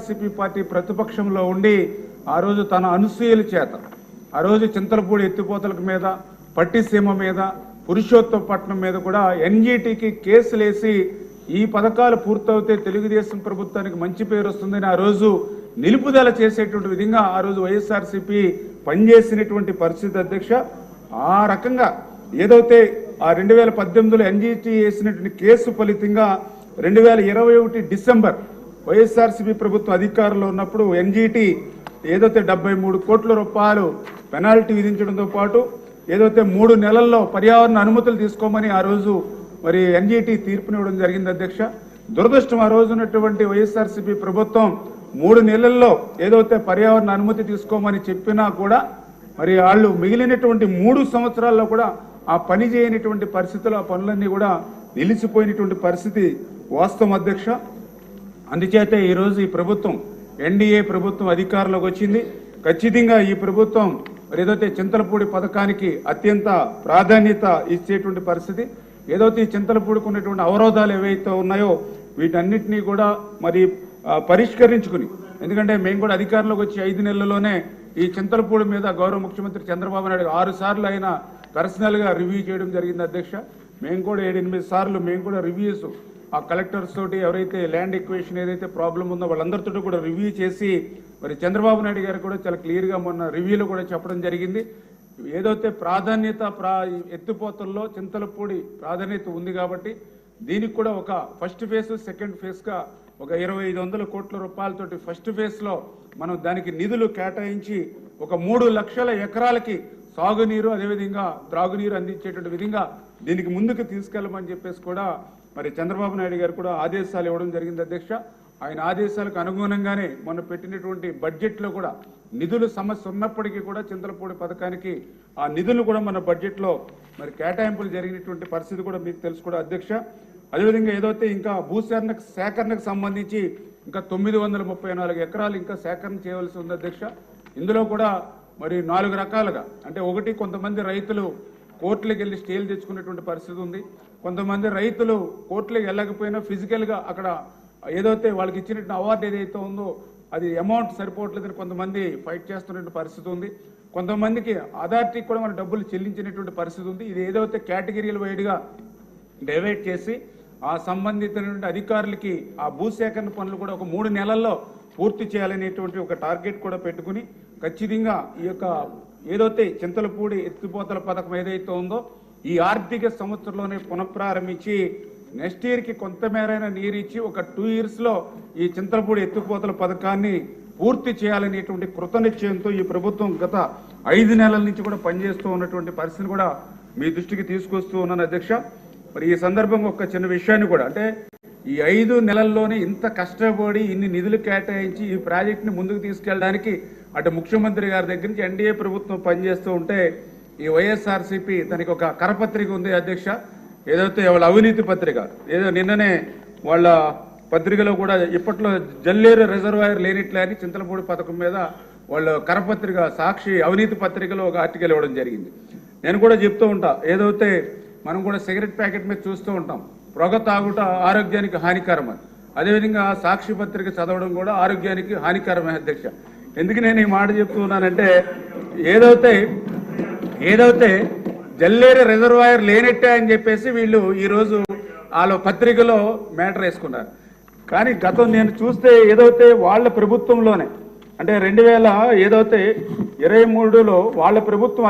YSRCP party ప్రతిపక్షంలో ఉండి ఆ రోజు తన అనసూయల చేత ఆ రోజు చింతలపూడి ఎత్తిపోతల మీద, పట్టిసీమ మీద, పురుషోత్తపట్నం మీద కూడా ఎన్జీటీకి కేసులేసి ఈ పథకాలు పూర్తవుతే తెలుగుదేశం ప్రభుత్వానికి మంచి పేరు వస్తుందని ఆ రోజు నిలుపుదల చేసేటువంటి విధంగా ఆ రోజు వైఎస్ఆర్సీపీ పనిచేసినటువంటి పరిస్థితి అధ్యక్ష. ఆ రకంగా ఏదైతే ఆ 2018లో ఎన్జీటీ వేసినటువంటి కేసు ఫలితంగా 2021 డిసెంబర్ వైఎస్ఆర్సీపీ ప్రభుత్వం అధికారంలో ఉన్నప్పుడు ఎన్జీటీ ఏదైతే 73 కోట్ల రూపాయలు పెనాల్టీ విధించడంతో పాటు ఏదైతే 3 నెలల్లో పర్యావరణ అనుమతులు తీసుకోమని ఆ రోజు మరి ఎన్జీటీ తీర్పునివ్వడం జరిగింది అధ్యక్ష. దురదృష్టం ఆ రోజు ఉన్నటువంటి వైఎస్ఆర్సీపీ ప్రభుత్వం 3 నెలల్లో ఏదైతే పర్యావరణ అనుమతి తీసుకోమని చెప్పినా కూడా మరి వాళ్ళు మిగిలినటువంటి 3 సంవత్సరాల్లో కూడా ఆ పని చేయనటువంటి పరిస్థితులు, ఆ పనులన్నీ కూడా నిలిచిపోయినటువంటి పరిస్థితి వాస్తవం అధ్యక్ష. అందుచేతే ఈరోజు ఈ ప్రభుత్వం ఎన్డీఏ ప్రభుత్వం అధికారంలోకి వచ్చింది. ఖచ్చితంగా ఈ ప్రభుత్వం మరి ఏదైతే చింతలపూడి పథకానికి అత్యంత ప్రాధాన్యత ఇచ్చేటువంటి పరిస్థితి, ఏదైతే ఈ చింతలపూడికి ఉన్నటువంటి అవరోధాలు ఏవైతే ఉన్నాయో వీటన్నిటినీ కూడా మరి పరిష్కరించుకుని, ఎందుకంటే మేము కూడా అధికారంలోకి వచ్చి 5 నెలల్లోనే ఈ చింతలపూడి మీద గౌరవ ముఖ్యమంత్రి చంద్రబాబు నాయుడు 6 సార్లు ఆయన పర్సనల్గా రివ్యూ చేయడం జరిగింది అధ్యక్ష. మేము కూడా 7-8 సార్లు మేము కూడా రివ్యూస్ ఆ కలెక్టర్స్ తోటి ఎవరైతే ల్యాండ్ ఎక్వేషన్ ఏదైతే ప్రాబ్లం ఉందో వాళ్ళందరితో కూడా రివ్యూ చేసి మరి చంద్రబాబు నాయుడు గారు కూడా చాలా క్లియర్గా మొన్న రివ్యూలో కూడా చెప్పడం జరిగింది. ఏదైతే ప్రాధాన్యత ఎత్తిపోతల్లో చింతలపూడి ప్రాధాన్యత ఉంది కాబట్టి దీనికి కూడా ఒక ఫస్ట్ ఫేజ్, సెకండ్ ఫేజ్గా ఒక 2500 కోట్ల రూపాయలతోటి ఫస్ట్ ఫేజ్లో మనం దానికి నిధులు కేటాయించి ఒక 3 లక్షల ఎకరాలకి సాగునీరు అదేవిధంగా త్రాగునీరు అందించేటువంటి విధంగా దీనికి ముందుకు తీసుకెళ్ళమని చెప్పేసి కూడా మరి చంద్రబాబు నాయుడు గారు కూడా ఆదేశాలు ఇవ్వడం జరిగింది అధ్యక్ష. ఆయన ఆదేశాలకు అనుగుణంగానే మొన్న పెట్టినటువంటి బడ్జెట్లో కూడా నిధులు సమస్య ఉన్నప్పటికీ కూడా చింతలపూడి పథకానికి ఆ నిధులు కూడా మన బడ్జెట్లో మరి కేటాయింపులు జరిగినటువంటి పరిస్థితి కూడా మీకు తెలుసు కూడా అధ్యక్ష. అదేవిధంగా ఏదైతే ఇంకా సేకరణకు సంబంధించి ఇంకా 934 ఎకరాలు ఇంకా సేకరణ చేయవలసి ఉంది అధ్యక్ష. ఇందులో కూడా మరి 4 రకాలుగా, అంటే ఒకటి కొంతమంది రైతులు కోర్టులకు వెళ్ళి స్టేలు తెచ్చుకునేటువంటి పరిస్థితి ఉంది. కొంతమంది రైతులు కోర్టులకు వెళ్ళకపోయినా ఫిజికల్గా అక్కడ ఏదైతే వాళ్ళకి ఇచ్చినటువంటి అవార్డు ఏదైతే ఉందో అది అమౌంట్ సరిపోవట్లేదని కొంతమంది ఫైట్ చేస్తున్నటువంటి పరిస్థితి ఉంది. కొంతమందికి అథారిటీకి కూడా మన డబ్బులు చెల్లించినటువంటి పరిస్థితి ఉంది. ఇది ఏదైతే కేటగిరీల వైడ్గా డైవైడ్ చేసి ఆ సంబంధితమైనటువంటి అధికారులకి ఆ భూసేకరణ పనులు కూడా ఒక 3 నెలల్లో పూర్తి చేయాలనేటువంటి ఒక టార్గెట్ కూడా పెట్టుకుని ఖచ్చితంగా ఈ యొక్క ఏదైతే చింతలపూడి ఎత్తిపోతల పథకం ఏదైతే ఉందో ఈ ఆర్థిక సంవత్సరంలోనే పునఃప్రారంభించి నెక్స్ట్ ఇయర్కి కొంతమేరైనా నీరు ఇచ్చి ఒక 2 ఇయర్స్లో ఈ చింతలపూడి ఎత్తిపోతల పథకాన్ని పూర్తి చేయాలనేటువంటి కృతనిశ్చయంతో ఈ ప్రభుత్వం గత 5 నెలల నుంచి కూడా పనిచేస్తూ ఉన్నటువంటి పరిస్థితిని కూడా మీ దృష్టికి తీసుకొస్తూ ఉన్నాను అధ్యక్ష. మరి ఈ సందర్భంగా ఒక చిన్న విషయాన్ని కూడా, అంటే ఈ 5 నెలల్లోనే ఇంత కష్టపడి ఇన్ని నిధులు కేటాయించి ఈ ప్రాజెక్టుని ముందుకు తీసుకెళ్ళడానికి అటు ముఖ్యమంత్రి గారి దగ్గర నుంచి ఎన్డీఏ ప్రభుత్వం పనిచేస్తూ ఉంటే ఈ వైఎస్ఆర్సీపీ దానికి ఒక కరపత్రిక ఉంది అధ్యక్ష. ఏదైతే వాళ్ళ అవినీతి పత్రిక, ఏదో నిన్ననే వాళ్ళ పత్రికలో కూడా ఇప్పట్లో జల్లేరు రిజర్వాయర్ లేనిట్లే అని చింతలపూడి పథకం మీద వాళ్ళ కరపత్రిక సాక్షి అవినీతి పత్రికలో ఒక ఆర్టికల్ ఇవ్వడం జరిగింది. నేను కూడా చెప్తూ ఉంటా, ఏదైతే మనం కూడా సిగరెట్ ప్యాకెట్ మీద చూస్తూ ఉంటాం పొగ తాగుట ఆరోగ్యానికి హానికరం అని, అదేవిధంగా సాక్షి పత్రిక చదవడం కూడా ఆరోగ్యానికి హానికరమే అధ్యక్ష. ఎందుకు నేను ఈ మాట చెప్తూ ఉన్నానంటే ఏదైతే జల్లేరు రిజర్వాయర్ లేనట్టే అని చెప్పేసి వీళ్ళు ఈరోజు వాళ్ళ పత్రికలో మ్యాటర్ వేసుకున్నారు. కానీ గతం నేను చూస్తే ఏదైతే వాళ్ళ ప్రభుత్వంలోనే, అంటే 2023లో వాళ్ళ ప్రభుత్వం